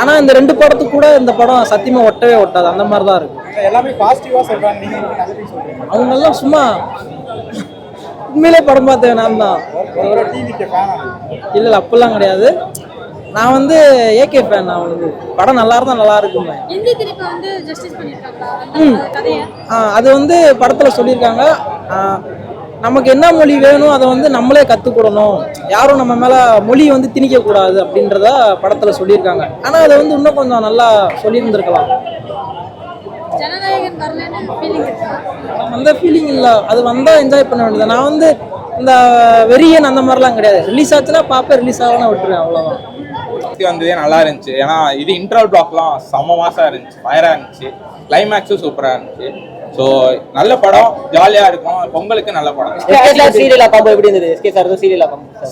ஆனா இந்த 2 படத்துக்கு கூட இந்த படம் சத்தியமா ஒட்டவே ஒட்டாது. அந்த மாதிரி தான் இருக்கு. எல்லாமே பாசிட்டிவா சொல்றாங்க, அவங்க எல்லாம் சும்மா உண்மையிலே படம் பார்த்தேன் நான் தான். இல்ல அப்பெல்லாம் கிடையாது. நான் வந்து ஏகே ஃபேன். நான் வந்து படம் நல்லா இருந்தா நல்லா இருக்கும். அது வந்து படத்துல சொல்லியிருக்காங்க, நமக்கு என்ன மொழி வேணும் அதை வந்து நம்மளே கத்துக்கிடணும், யாரும் நம்ம மேல மொழி வந்து திணிக்க கூடாது அப்படின்றத படத்துல சொல்லியிருக்காங்க. ஆனா அதை வந்து இன்னும் கொஞ்சம் நல்லா சொல்லியிருந்திருக்கலாம். அந்த ஃபீலிங் இல்லை. அது வந்தா என்ஜாய் பண்ண வேண்டியது. நான் வந்து இந்த வெறியன் அந்த மாதிரிலாம் கிடையாது. ரிலீஸ் ஆச்சுன்னா பாப்பேன், ரிலீஸ் ஆகலாம் விட்டுருவேன், அவ்வளோதான். வந்ததே நல்லா இருந்துச்சு. ஏன்னா இது இன்ட்ரோல் பிளாக்லாம் செம்ம மாசா இருந்துச்சு, ஃபயரா இருந்துச்சு. கிளைமேக்ஸும் சூப்பரா இருந்துச்சு. ஸோ நல்ல படம், ஜாலியா இருக்கும். பொங்கலுக்கு நல்ல படம்.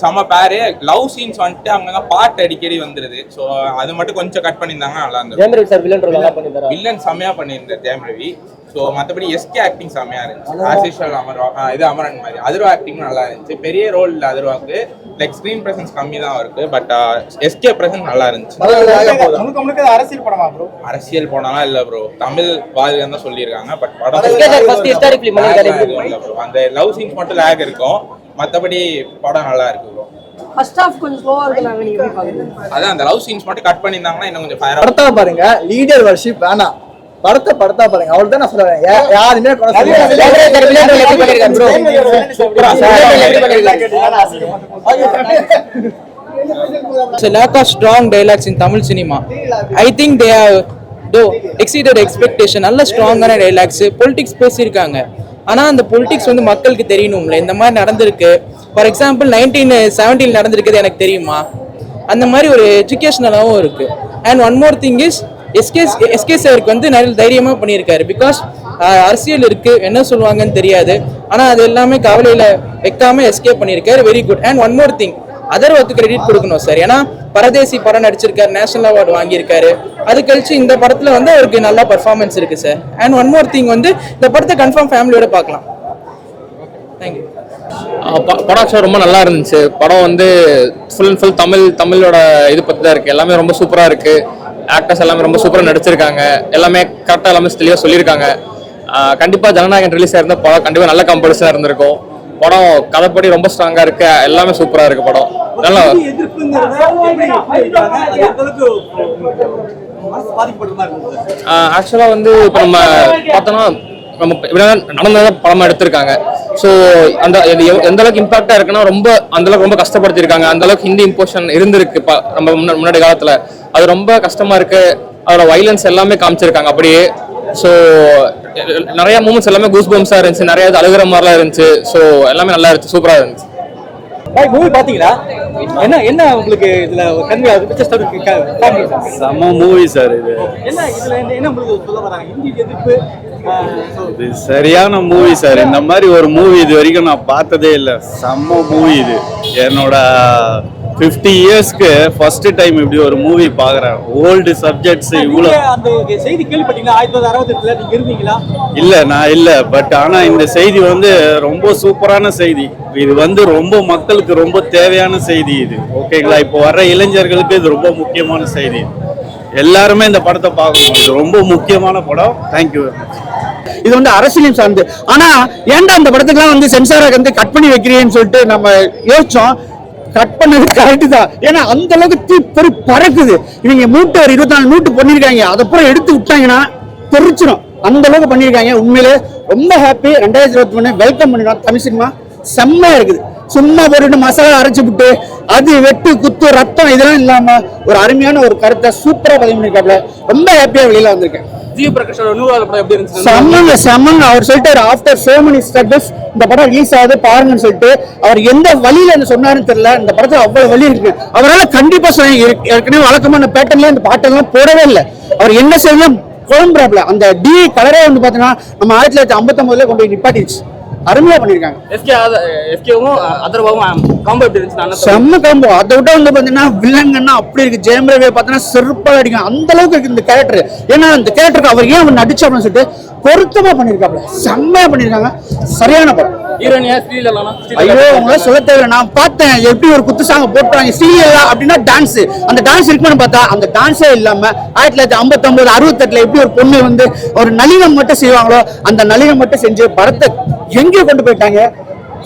செம்ம பேரு. லவ் சீன்ஸ் வந்துட்டு அங்கங்க பாட்டு அடிக்கடி வந்துருது. ஸோ அது மட்டும் கொஞ்சம் கட் பண்ணியிருந்தாங்கன்னா நல்லா இருந்தது. வில்லன் செம்மையா பண்ணியிருந்தார் ஜெயம் ரவி. ஸோ மற்றபடி எஸ்கே ஆக்டிங் செம்மையா இருந்துச்சு. ஆஸ் யூஷுவல் அமரன் மாதிரி. அதிர்வா ஆக்டிங் நல்லா இருந்துச்சு. பெரிய ரோல் இல்லை அதிர்வாக்கு. லைக் ஸ்கிரீன் பிரசன்ஸ் கம்மி தான் இருக்கு. பட் எஸ்கே பிரசன்ஸ் நல்லா இருந்துச்சு. அரசியல் படமா ப்ரோ? அரசியல் படம்லாம் இல்ல ப்ரோ, தமிழ் வாழ்க்கை தான் சொல்லியிருக்காங்க. பட் படம் அந்த லவ் சீன்ஸ் மட்டும் லேக் இருக்கும். மற்றபடி படம் நல்லா இருக்கு ப்ரோ. அதான் அந்த லவ் சீன்ஸ் மட்டும் கட் பண்ணியிருந்தாங்கன்னா இன்னும் கொஞ்சம் ஃபயரா. படத்தா பாருங்க, லீடர் வர்ஷிப் வேணாம். படத்தை பாருங்க, அவ்வளவுதான் நான் சொல்றேன். யாருமே lack of strong dialogues in Tamil cinema. I think they have exceeded expectation. நல்ல ஸ்ட்ராங்கான டைலாக்ஸ், பொலிட்டிக்ஸ் பேசியிருக்காங்க. ஆனால் அந்த பொலிட்டிக்ஸ் வந்து மக்களுக்கு தெரியணும்ல. இந்த மாதிரி நடந்திருக்கு. ஃபார் எக்ஸாம்பிள் 1970 நடந்திருக்குது எனக்கு தெரியுமா? அந்த மாதிரி ஒரு எஜுகேஷனலாகவும் இருக்கு. And one more thing is SK சாருக்கு வந்து நிறைய தைரியமாக பண்ணியிருக்காரு. பிகாஸ் அரசியல் இருக்கு, என்ன சொல்லுவாங்கன்னு தெரியாது. ஆனால் அது எல்லாமே கவலையில் வைக்காம எஸ்கே பண்ணியிருக்காரு. Very good. And one more thing, அதர்வாக்கு கிரெடிட் கொடுக்கணும் சார். ஏன்னா பரதேசி படம் நடிச்சிருக்காரு, நேஷனல் அவார்டு வாங்கியிருக்காரு. அது கழிச்சு இந்த படத்தில் வந்து அவருக்கு நல்ல பர்ஃபார்மன்ஸ் இருக்கு sir. And one more thing வந்து இந்த படத்தை கன்ஃபார்ம் ஃபேமிலியோட பார்க்கலாம். தேங்க்யூ. படம் ரொம்ப நல்லா இருந்துச்சு. படம் வந்து ஃபுல் அண்ட் ஃபுல் தமிழோட இது பற்றி தான் இருக்குது. எல்லாமே ரொம்ப சூப்பராக இருக்குது. ஆக்டர்ஸ் எல்லாமே ரொம்ப சூப்பராக நடிச்சிருக்காங்க. எல்லாமே கரெக்டாக எல்லாமே தெளிவாக சொல்லியிருக்காங்க. கண்டிப்பாக ஜனநாயகன் ரிலீஸ் ஆயிருந்தா படம் கண்டிப்பாக நல்ல கம்படிஷனாக இருந்திருக்கும். படம் கதைப்படி ரொம்ப ஸ்ட்ராங்காக இருக்கு. எல்லாமே சூப்பராக இருக்கு. படம் நல்லா ஆக்சுவலாக வந்து இப்போ நம்ம பார்த்தோன்னா நம்ம நடந்தத படமா எடுத்திருக்காங்க. ஸோ அந்த எந்த அளவுக்கு இம்பாக்டா இருக்குன்னா ரொம்ப அந்த அளவுக்கு ரொம்ப கஷ்டப்படுத்திருக்காங்க. அந்த அளவுக்கு ஹிந்தி இம்போஷன் இருந்திருக்கு நம்ம முன்னாடி காலத்துல. அது ரொம்ப கஷ்டமா இருக்கு. அதோட வைலன்ஸ் எல்லாமே காமிச்சிருக்காங்க அப்படியே. ஸோ நிறைய மூமெண்ட்ஸ் எல்லாமே கூஸ் பம்ஸா இருந்துச்சு, நிறைய அழுகிற மாதிரிலாம் இருந்துச்சு. ஸோ எல்லாமே நல்லா இருந்துச்சு, சூப்பரா இருந்துச்சு. மூவி பாத்தீங்களா? என்ன உங்களுக்கு இதுல கன்வே செம மூவி சார். இது என்ன உங்களுக்கு சொல்ல வராங்க? ஹிந்தி எதிர்ப்பு இது சரியான மூவி சார். இந்த மாதிரி ஒரு மூவி இது வரைக்கும் நான் பார்த்ததே இல்லை. செம்ம மூவி இது. என்னோட 50 இயர்ஸ்க்கு ஃபர்ஸ்ட் டைம் இப்படி ஒரு மூவி பாக்குறேன். ஓல்டு சப்ஜெக்ட்ஸ் இவ்வளோ. அந்த செய்தி கேள்விப்பட்டீங்களா? 1968 நீங்க இருந்தீங்களா? இல்ல, நான் இல்ல. பட் ஆனா இந்த செய்தி வந்து ரொம்ப சூப்பரான செய்தி. இது வந்து ரொம்ப மக்களுக்கு ரொம்ப தேவையான செய்தி இது. ஓகேங்களா? இப்போ வர்ற இளைஞர்களுக்கு இது ரொம்ப முக்கியமான செய்தி. எல்லாருமே இந்த படத்தை பார்க்கணும். இது ரொம்ப முக்கியமான படம். தேங்க்யூ. இது வந்து அரசியலையும் சார்ந்து. ஆனா ஏன்டா அந்த படத்துக்குலாம் வந்து சென்சாரை வந்து கட் பண்ணி வைக்கிறேன்னு சொல்லிட்டு நம்ம யோசிச்சோம். கட் பண்ணது கரெக்ட் தான். ஏன்னா அந்த அளவுக்கு தீப்பொறி பறக்குது. இவங்க மூட்டை ஒரு 24 மூட்டு பண்ணிருக்காங்க. அதுக்கப்புறம் எடுத்து விட்டாங்கன்னா தெரிச்சிடும். அந்த அளவுக்கு பண்ணிருக்காங்க. உண்மையிலே ரொம்ப ஹாப்பி. 2021 வெல்கம் பண்ணிடுவோம். தமிழ் சினிமா செம்மையா இருக்குது. சும்மா போட்டு மசாலா அரைச்சு விட்டு அது வெட்டு குத்து ரத்தம் இதெல்லாம் இல்லாம ஒரு அருமையான ஒரு கருத்தை சூப்பரா பதிவு பண்ணிருக்காப்ல. ரொம்ப ஹாப்பியா வெளியில வந்திருக்கேன். ஜி பிரகாஷோட 100வது படம் எப்படி இருந்துச்சு? செம்மங்க. அவர் சொல்லிட்டு ஆஃப்டர் சோ மெனி ஸ்ட்ரகிள்ஸ் இந்த படம் ரிலீஸ் ஆகுது பாருங்கன்னு சொல்லிட்டு அவர் எந்த வழியில சொன்னாருன்னு தெரியல. இந்த படத்துல அவ்வளவு வழி இருக்கு. அவரால் கண்டிப்பா ஏற்கனவே வழக்கமான பேட்டர்ன்ல இந்த பாட்டெல்லாம் போடவே இல்லை. அவர் என்ன செய்யலாம் குழம்புறாப்ல. அந்த டி கலரே வந்து பாத்தீங்கன்னா நம்ம 1959 கொண்டு போய் நிப்பாட்டிச்சு. அருமையா பண்ணிருக்காங்க. எஸ்கேவும் அதர்வாவும் காம்போ எப்படி இருந்துச்சு? செம்ம காம்போ. அதை விட வந்து பாத்தீங்கன்னா வில்லங்கன்னா அப்படி இருக்கு. ஜெயம் ரவி பாத்தீங்கன்னா செருப்பாக அடிக்கும் அந்த அளவுக்கு இருக்கு இந்த கேரக்டர். ஏன்னா இந்த கேரக்டருக்கு அவர் ஏன் நடிச்சு அப்படின்னு சொல்லிட்டு பொருத்தமா பண்ணிருக்காப்ல. செம்மையா பண்ணிருக்காங்க. சரியான படம். ஹீரோனியா ஸ்ரீலா? ஐயோ உங்களை சொல்ல தேவை. நான் பார்த்தேன் எப்படி ஒரு குத்து சாங்க போட்டுறாங்க. ஸ்ரீலா அப்படின்னா டான்ஸ். அந்த டான்ஸ் இருக்குன்னு பார்த்தா அந்த டான்ஸே இல்லாம 1959 68 எப்படி ஒரு பொண்ணு வந்து ஒரு நளினம் மட்டும் செய்வாங்களோ அந்த நளினம் மட்டும் செஞ்சு படத்தை எங்கேயோ கொண்டு போயிட்டாங்க.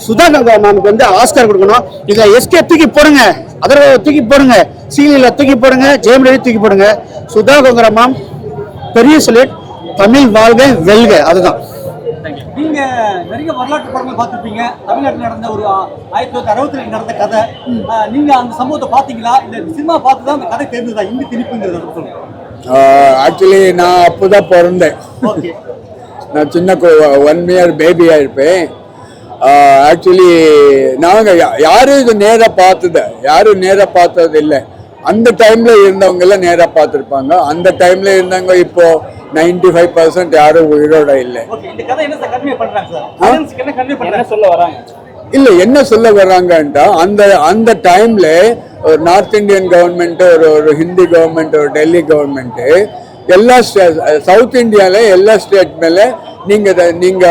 சுதா கங்கா மேமுக்கு வந்து ஆஸ்கார் கொடுக்கணும். இதுல எஸ்கே தூக்கி போடுங்க, அதர்வா தூக்கி போடுங்க, ஸ்ரீலா தூக்கி போடுங்க, ஜெயம் ரவி தூக்கி போடுங்க. சுதா கங்கா மேம் பெரிய சொல்லிட். தமிழ் வாழ்க வெல்க. அதுதான். நீங்க நிறைய வரலாற்று படங்கள் பார்த்திருப்பீங்க. தமிழ்நாட்டில் நடந்த ஒரு 1962 நடந்த கதை. நீங்க அந்த சம்பவத்தை பாத்தீங்களா? இல்ல சினிமா பார்த்து தான் அந்த கதை தெரிஞ்சதா? இந்தி திணிப்புங்கிறத சொல்லுங்க. ஆக்சுவலி நான் அப்போதான் பிறந்தேன். நான் சின்ன 1 இயர் பேபியா இருப்பேன். ஆக்சுவலி நாங்கள் யாரும் இது நேராக பார்த்தது இல்லை. அந்த டைம்ல இருந்தவங்க எல்லாம் நேராக பார்த்துருப்பாங்க. அந்த டைம்ல இருந்தவங்க இப்போ 95% யாரும் உயிரோட இல்லை. இல்ல என்ன சொல்ல வர்றாங்கன்ட்டா அந்த டைம்ல ஒரு நார்த் இந்தியன் கவர்மெண்ட், ஒரு ஹிந்தி கவர்மெண்ட், ஒரு டெல்லி கவர்மெண்ட், எல்லா சவுத் இந்தியால எல்லா ஸ்டேட் மேல நீங்க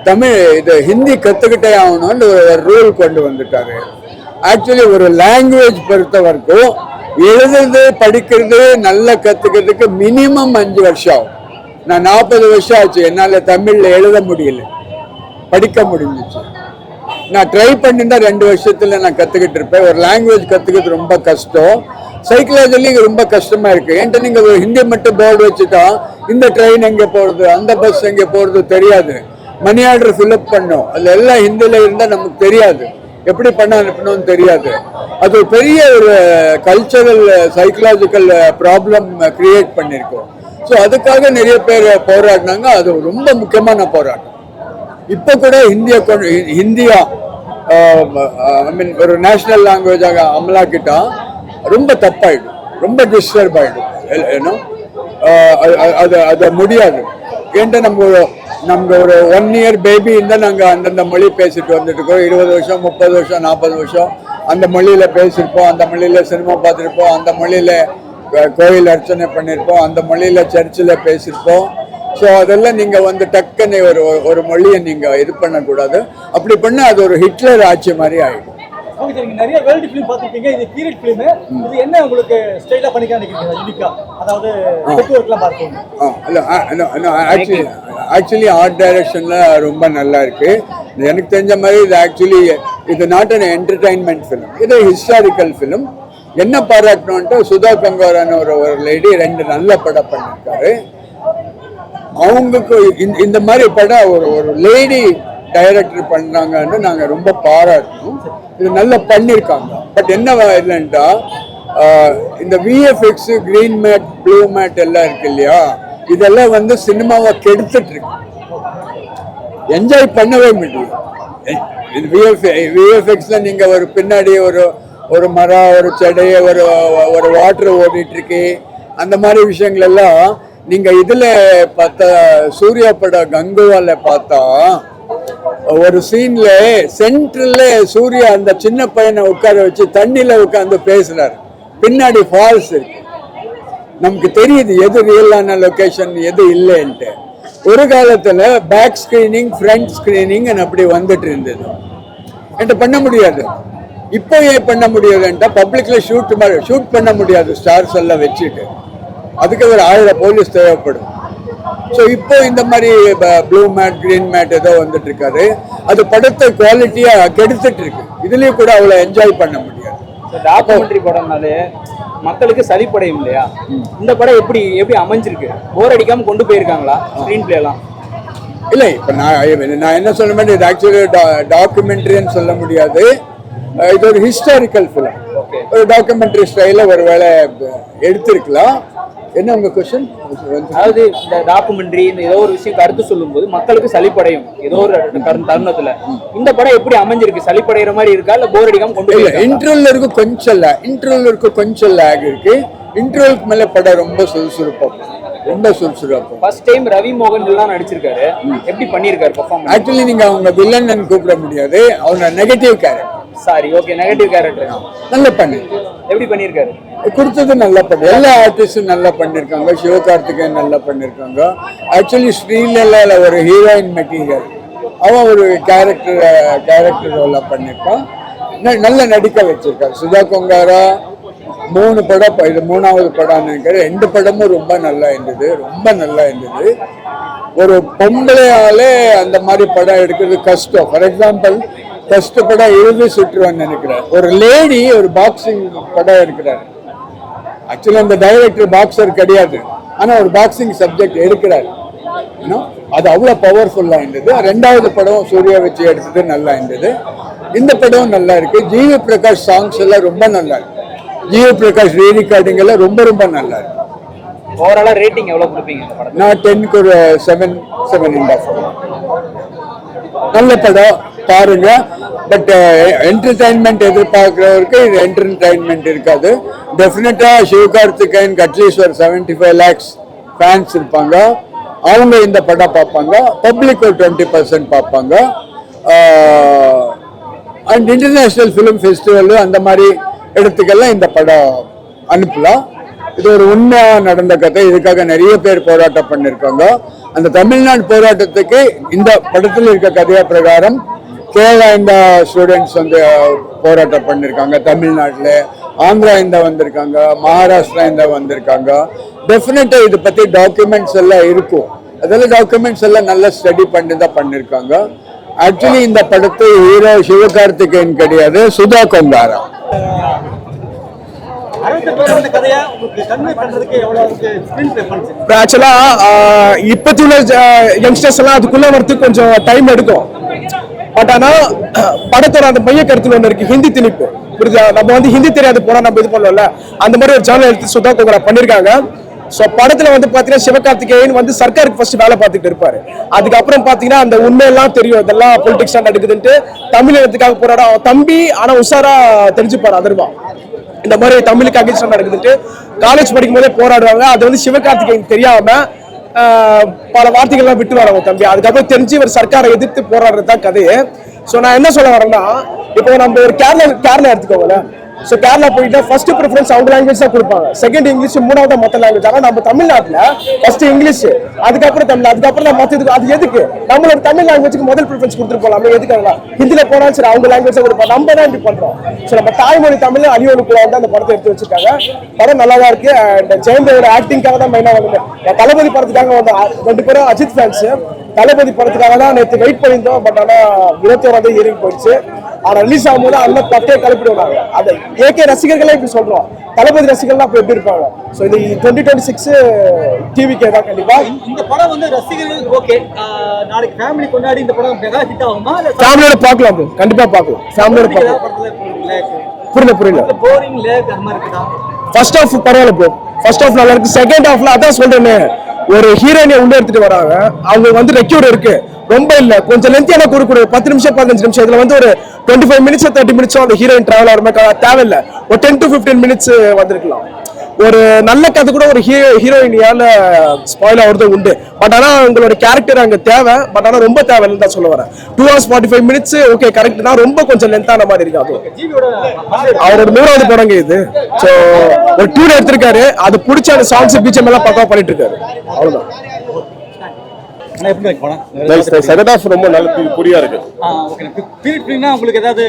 தமிழ் இது ஹிந்தி கத்துக்கிட்டே ஆகணும்னு ஒரு ரூல் கொண்டு வந்துட்டாரு. ஆக்சுவலி ஒரு லாங்குவேஜ் பொறுத்த வரைக்கும் எழுதுறது படிக்கிறது நல்லா கத்துக்கிறதுக்கு மினிமம் 5 வருஷம் ஆகும். நான் 40 வருஷம் ஆச்சு என்னால தமிழ்ல எழுத முடியல, படிக்க முடிஞ்சிச்சு. நான் ட்ரை பண்ணிருந்தா 2 வருஷத்துல நான் கத்துக்கிட்டு இருப்பேன். ஒரு லாங்குவேஜ் கத்துக்கிறது ரொம்ப கஷ்டம். சைக்கலாஜிலி ரொம்ப கஷ்டமா இருக்கு. என்கிட்ட நீங்க ஒரு ஹிந்தி மட்டும் போர்டு வச்சுட்டா இந்த ட்ரெயின் எங்க போறது, அந்த பஸ் எங்க போறது தெரியாது. மணி ஆர்டர் ஃபில்அப் பண்ணோம், அதுல எல்லாம் ஹிந்தில இருந்தா நமக்கு தெரியாது, எப்படி பண்ண அனுப்பணும்னு தெரியாது. அது ஒரு பெரிய ஒரு கல்ச்சரல் சைக்கலாஜிக்கல் ப்ராப்ளம் கிரியேட் பண்ணியிருக்கோம். ஸோ அதுக்காக நிறைய பேர் போராடினாங்க. அது ரொம்ப முக்கியமான போராட்டம். இப்போ கூட ஹிந்தியா ஐ மீன் ஒரு நேஷனல் லாங்குவேஜாக அமலாக்கிட்டா ரொம்ப தப்பாயிடும், ரொம்ப டிஸ்டர்ப் ஆயிடும். ஏன்னா அது முடியாது. ஏன்டா நம்ம ஒரு 1 இயர் பேபி இருந்தால் நாங்கள் அந்தந்த மொழி பேசிட்டு வந்துட்டு இருக்கோம். 20 வருஷம் 30 வருஷம் 40 வருஷம் அந்த மொழியில பேசியிருப்போம், அந்த மொழியில சினிமா பார்த்துருப்போம், அந்த மொழியில கோயில் அர்ச்சனை பண்ணியிருப்போம், அந்த மொழியில சர்ச்சில் பேசியிருப்போம். ஸோ அதெல்லாம் நீங்க டக்குன்னு ஒரு மொழியை நீங்க இது பண்ணக்கூடாது. அப்படி பண்ணா அது ஒரு ஹிட்லர் ஆட்சி மாதிரி ஆயிடும். நிறைய வேர்ல்டு ஃபிலிம் பார்த்துருப்பீங்க. இது பீரியட் ஃபிலிம். இது என்ன உங்களுக்கு ஸ்டைலா பண்ணிக்க நினைக்கிறீங்க? யூனிக்கா, அதாவது ஃபோட்டோலாம் பார்ப்போம். ஆக்சுவலி ஆர்ட் டைரக்ஷன்ல ரொம்ப நல்லா இருக்கு. எனக்கு தெரிஞ்ச மாதிரி இது ஆக்சுவலி இது நாட் அன் என்டர்டைன்மெண்ட் ஃபிலிம், இது ஹிஸ்டாரிக்கல் ஃபிலிம். என்ன பாராட்டணும்ட்டு சுதா கங்காரான ஒரு லேடி 2 நல்ல படம் பண்ணியிருக்காரு. அவங்களுக்கு இந்த மாதிரி படம் ஒரு லேடி டைரக்டர் பண்றாங்கன்னு நாங்க ரொம்ப பாராட்டணும். இது நல்லா பண்ணியிருக்காங்க. பட் என்ன இல்லைன்னா இந்த VFX, green matte, blue matte எல்லாம் இருக்கு இல்லையா, இதெல்லாம் வந்து சினிமாவை கெடுத்துட்டு இருக்கு. என்ஜாய் பண்ணவே முடியும். விஎஃப்எக்ஸ்ல நீங்க ஒரு பின்னாடி ஒரு மரம், ஒரு செடியை, ஒரு வாட்டர் ஓடிட்டு இருக்கு, அந்த மாதிரி விஷயங்கள் எல்லாம் நீங்க இதுல பார்த்தா, சூர்யா படம் கங்குவால பார்த்தா ஒரு சீன்ல சென்ட்ரல்ல சூர்யா அந்த சின்ன பையனை உட்கார வச்சு தண்ணியில உட்கார்ந்து பேசுறாரு. பின்னாடி ஃபால்ஸ் இருக்கு. நமக்கு தெரியுது எது ரியலான லொகேஷன் எது இல்லைன்ட்டு. ஒரு காலத்துல பேக் ஸ்கிரீனிங், ஃப்ரண்ட் ஸ்கிரீனிங் அப்படி வந்துட்டு இருந்தது. என்கிட்ட பண்ண முடியாது. இப்போ ஏன் பண்ண முடியாதுன்ட்டா பப்ளிக்ல ஷூட் பண்ண முடியாது ஸ்டார்ஸ் எல்லாம் வச்சுட்டு. அதுக்கு ஒரு 1000 போலீஸ் தேவைப்படும். ஸோ இப்போ இந்த மாதிரி ப்ளூ மேட், கிரீன் மேட் ஏதோ வந்துட்டு இருக்காரு. அது படத்தை குவாலிட்டியா கெடுத்துட்டு இருக்கு. இதுலயும் கூட அவ்வளோ என்ஜாய் பண்ண முடியாது. டாக்குமெண்ட்ரி படம்னாலே மக்களுக்கு சலிப்படையும் இல்லையா? இந்த படம் எப்படி அமைஞ்சிருக்கு? போர் அடிக்காம கொண்டு போயிருக்காங்களா ஸ்கிரீன் பிளே எல்லாம்? இல்லை, இப்போ நான் என்ன சொல்ல முடியும், இது ஆக்சுவலி டாக்குமெண்ட்ரின்னு சொல்ல முடியாது. இது ஒரு ஹிஸ்டாரிக்கல் ஃபிலிம். ஒரு டாக்குமெண்ட்ரி ஸ்டைல ஒரு வேளை எடுத்திருக்கலாம். என்ன உங்க கொஸ்டின்? அதாவது இந்த டாக்குமெண்ட்ரி, இந்த ஏதோ ஒரு விஷயம் கருத்து சொல்லும் போது மக்களுக்கு சலிப்படையும் ஏதோ ஒரு தருணத்துல. இந்த படம் எப்படி அமைஞ்சிருக்கு? சலிப்படைகிற மாதிரி இருக்கா இல்ல போர் அடிக்காம கொண்டு போய்? இன்டர்வல் இருக்கு கொஞ்சம் லேக் இருக்கு. இன்டர்வலுக்கு மேல படம் ரொம்ப சுறுசுறுப்பா. ஃபர்ஸ்ட் டைம் ரவி மோகன் எல்லாம் நடிச்சிருக்காரு. எப்படி பண்ணிருக்காரு பெர்ஃபார்மன்ஸ்? ஆக்சுவலி நீங்க அவங்க வில்லன் கூப்பிட முடியாது, அவங்க negative character. Sorry, okay, negative character. நல்லா பண்ணி எப்படி பண்ணிருக்காரு? கொடுத்தது நல்லா பண்ணி. எல்லா ஆர்டிஸ்டும் நல்லா பண்ணிருக்காங்க. சிவகார்த்திகேயன் நல்லா பண்ணிருக்காங்க. ஆக்சுவலி ஸ்ரீலீலால ஒரு ஹீரோயின் மெட்டீரியல், அவன் ஒரு கேரக்டர் ரோலா பண்ணிருக்கான். நல்லா நடிக்க வச்சிருக்காரு. சுதா கொங்காரா 3 படம், இது 3வது படம் நினைக்கிறேன். 2 படமும் ரொம்ப நல்லா இருந்தது. ஒரு பொம்பளையாலே அந்த மாதிரி படம் எடுக்கிறது கஷ்டம். ஃபார் எக்ஸாம்பிள், ஃபர்ஸ்ட் படம் இறுதி சுற்றுவான்னு நினைக்கிறேன். ஒரு லேடி ஒரு பாக்ஸிங் படம் எடுக்கிறார். ஆக்சுவலி அந்த டைரக்டர் பாக்ஸர் கிடையாது, ஆனா ஒரு பாக்ஸிங் சப்ஜெக்ட் எடுக்கிறார். அது அவ்வளோ பவர்ஃபுல்லா இருந்தது. 2வது படம் சூர்யா வச்சு எடுத்தது நல்லா இருந்தது. இந்த படம் நல்லா இருக்கு. ஜிவி பிரகாஷ் சாங்ஸ் எல்லாம் ரொம்ப நல்லா இருக்கு. ஜிவி பிரகாஷ் ரீரெக்கார்டிங் எல்லாம் ரொம்ப நல்லா இருக்கு. ஓவராலா ரேட்டிங் எவ்வளவு கொடுப்பீங்க இந்த படத்துக்கு? நான் 10க்கு ஒரு 7.5. நல்ல படம், பாருங்க. பட் என்டர்டைன்மெண்ட் எதிர்பார்க்கிறவருக்கு இது என்டர்டைன்மெண்ட் இருக்காது. டெஃபினட்டா சிவகார்த்திகேயன் அட்லீஸ்ட் ஒரு 75 lakhs ஃபேன்ஸ் இருப்பாங்க. அவங்க இந்த படம் பார்ப்பாங்க. பப்ளிக் ஒரு 20% பார்ப்பாங்க. அண்ட் இன்டர்நேஷனல் ஃபிலிம் ஃபெஸ்டிவல் அந்த மாதிரி இடத்துக்கெல்லாம் இந்த படம் அனுப்பலாம். இது ஒரு உண்மையா நடந்த கதை. இதுக்காக நிறைய பேர் போராட்டம் பண்ணிருக்காங்க. அந்த தமிழ்நாடு போராட்டத்துக்கு இந்த படத்தில் இருக்க கதையா பிரகாரம் கேரளா இந்த ஸ்டூடெண்ட்ஸ் வந்து போராட்டம் பண்ணிருக்காங்க. தமிழ்நாட்டில் ஆந்திரா இந்த வந்திருக்காங்க, மகாராஷ்டிரா இந்த வந்திருக்காங்க. டெஃபினட்டா இது பத்தி டாக்குமெண்ட்ஸ் எல்லாம் இருக்கும். அதெல்லாம் டாக்குமெண்ட்ஸ் எல்லாம் நல்லா ஸ்டடி பண்ணி தான் பண்ணிருக்காங்க. ஆக்சுவலி இந்த படத்தை ஹீரோ சிவகார்த்திகேயன் கிடையாது, சுதா கொங்காரா. ஆக்சுவலா இப்பத்தி உள்ள யங்ஸ்டர்ஸ் எல்லாம் அதுக்குள்ள வரதுக்கு கொஞ்சம் டைம் எடுக்கும். பட் ஆனா படத்தோட அந்த மைய கருத்துல ஒண்ணு இருக்கு, ஹிந்தி திணிப்பு. புரியுதா? நம்ம வந்து ஹிந்தி தெரியாது போனா நம்ம இது பண்ணல. அந்த மாதிரி ஒரு சேனல் எடுத்து சுதா கொங்கரா பண்ணிருக்காங்க. ஸோ படத்துல வந்து பாத்தீங்கன்னா சிவகார்த்திகேயன் வந்து சர்க்காருக்கு ஃபர்ஸ்ட் வேலை பார்த்துட்டு இருப்பாரு. அதுக்கப்புறம் பாத்தீங்கன்னா அந்த உண்மையெல்லாம் தெரியும், இதெல்லாம் பொலிட்டிக்ஸ் நடக்குதுன்ட்டு தமிழகத்துக்காக போராடும் தம்பி. ஆனா உஷாரா தெரிஞ்சுப்பாரு அதர்வா, இந்த மாதிரி தமிழுக்கு அகேன்ஸ்டா நடக்குதுன்ட்டு காலேஜ் படிக்கும் போதே போராடுவாங்க. அது வந்து சிவகார்த்திகேயன் தெரியாம பல வார்த்தைகள்லாம் விட்டு வராங்க தம்பி. அதுக்கப்புறம் தெரிஞ்சு ஒரு சர்க்காரை எதிர்த்து போராடுறதுதான் கதையே. ஸோ நான் என்ன சொல்ல வரேன்னா, இப்போ நம்ம ஒரு கேரளா எடுத்துக்கோங்களேன். ஸோ கேரளா போயிட்டா ஃபர்ஸ்ட் ப்ரிஃபரன்ஸ் அவங்க லாங்குவேஜ் தான் கொடுப்பாங்க, செகண்ட் இங்கிலீஷ், 3வது மற்ற லாங்குவேஜ். ஆனால் நம்ம தமிழ்நாட்டில் ஃபர்ஸ்ட் இங்கிலீஷ், அதுக்கப்புறம் தமிழ், அதுக்கப்புறம் தான் மற்ற. அது எதுக்கு? நம்மளோட தமிழ் லாங்குவேஜுக்கு முதல் ப்ரிஃபரன்ஸ் கொடுத்துட்டு போகலாமே. எதுக்காக ஹிந்தியில் போனாலும் சரி அவங்க லாங்குவேஜ் கொடுப்போம். நம்ம தான் இப்படி பண்றோம். ஸோ நம்ம தாய்மொழி தமிழ் அழியோடு கூட வந்து அந்த படத்தை எடுத்து வச்சிருக்காங்க. படம் நல்லா தான் இருக்கு. அண்ட் ஜெயந்தோட ஆக்டிங்காக தான் மெயினாக வந்து தளபதி படத்துக்காக வந்து 2 பேரும் அஜித் ஃபேன்ஸ். தளபதி படத்துக்காக தான் நேற்று வெயிட் பண்ணியிருந்தோம். பட் ஆனால் 21 இறங்கி போயிடுச்சு. ஆனால் ரிலீஸ் ஆகும்போது அந்த பட்டையை கிளப்பிடுவாங்க. அதை ஏகே ரசிகர்களே இப்படி சொல்றோம், தளபதி ரசிகர்கள்லாம் அப்போ எப்படி இருப்பாங்க. ஸோ இது 2026 டிவிக்கே தான் கண்டிப்பா. இந்த படம் வந்து ரசிகர்கள் ஓகே, நாளைக்கு ஃபேமிலி கொண்டாடி இந்த படம் மெகா ஹிட் ஆகுமா? ஃபேமிலியோட பார்க்கலாம் bro. கண்டிப்பா பார்க்கலாம், ஃபேமிலியோட பார்க்கலாம். புரியல போரிங் லேக் அந்த மாதிரி இருக்குதா? ஃபர்ஸ்ட் ஹாஃப் பரவாயில்ல ப்ரோ, ஃபர்ஸ்ட் ஹாஃப் நல்லா இருக்கு. செகண்ட் ஹாஃப்ல அதான் சொல்றேனே, ஒரு ஹீரோயினை உள்ள எடுத்துட்டு வராங்க, அவங்க வந்து ரெக்யூர் இருக்கு, ரொம்ப இல்ல கொஞ்சம் லென்த்தியான கொடுக்கூடாது, 10 நிமிஷம் 15 நிமிஷம். இதுல வந்து ஒரு 25 மினிட்ஸ் 30 மினிட்ஸும் அந்த ஹீரோயின் டிராவல் ஆகிற மாதிரி தேவையில்லை. ஒரு 10 to 15 மினிட்ஸ் வந்திருக்கலாம். ஒரு நல்ல கதை கூட ஒரு ஹீரோயினியால ஸ்பாயில் ஆகுறது உண்டு. பட் ஆனா உங்களோட கேரக்டர் அங்க தேவை, பட் ஆனா ரொம்ப தேவைன்னு தான் சொல்ல வரேன். 2 hours 45 மினிட்ஸ் ஓகே கரெக்ட் தான், ரொம்ப கொஞ்சம் லென்த்தான மாதிரி இருக்கு. அது அவரோட 100வது படங்க இது. ஸோ ஒரு டூர் எடுத்திருக்காரு, அது பிடிச்ச அந்த சாங்ஸ் பிஜிஎம் எல்லாம் பக்கா பண்ணிட்டு இருக்காரு. அவ்வளவுதான். செகண்ட் ஹாஃப் ரொம்ப நல்ல புரியா இருக்கு. உங்களுக்கு ஏதாவது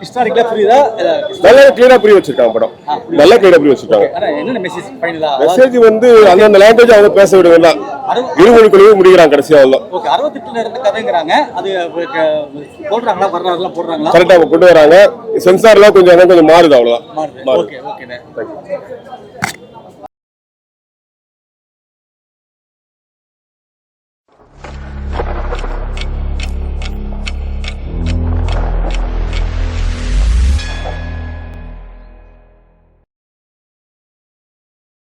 ஹிஸ்டாரிக்கலா புரியுதா? நல்லா கிளியரா புரிய வச்சிருக்காங்க படம், நல்லா கிளியரா புரிய வச்சிருக்காங்க. என்ன மெசேஜ் ஃபைனலா? மெசேஜ் வந்து அந்த லாங்குவேஜ் அவங்க பேச விட வேண்டாம், இருமொழிக்குள்ளேயே முடிக்கிறாங்க கடைசியா. அவ்வளோ ஓகே. 68ல இருந்து கதைங்கிறாங்க, அது போடுறாங்களா? வரலாறுலாம் போடுறாங்களா? கரெக்டா கொண்டு வராங்க. சென்சார்லாம் கொஞ்சம் மாறுது, அவ்வளவுதான். Okay okay.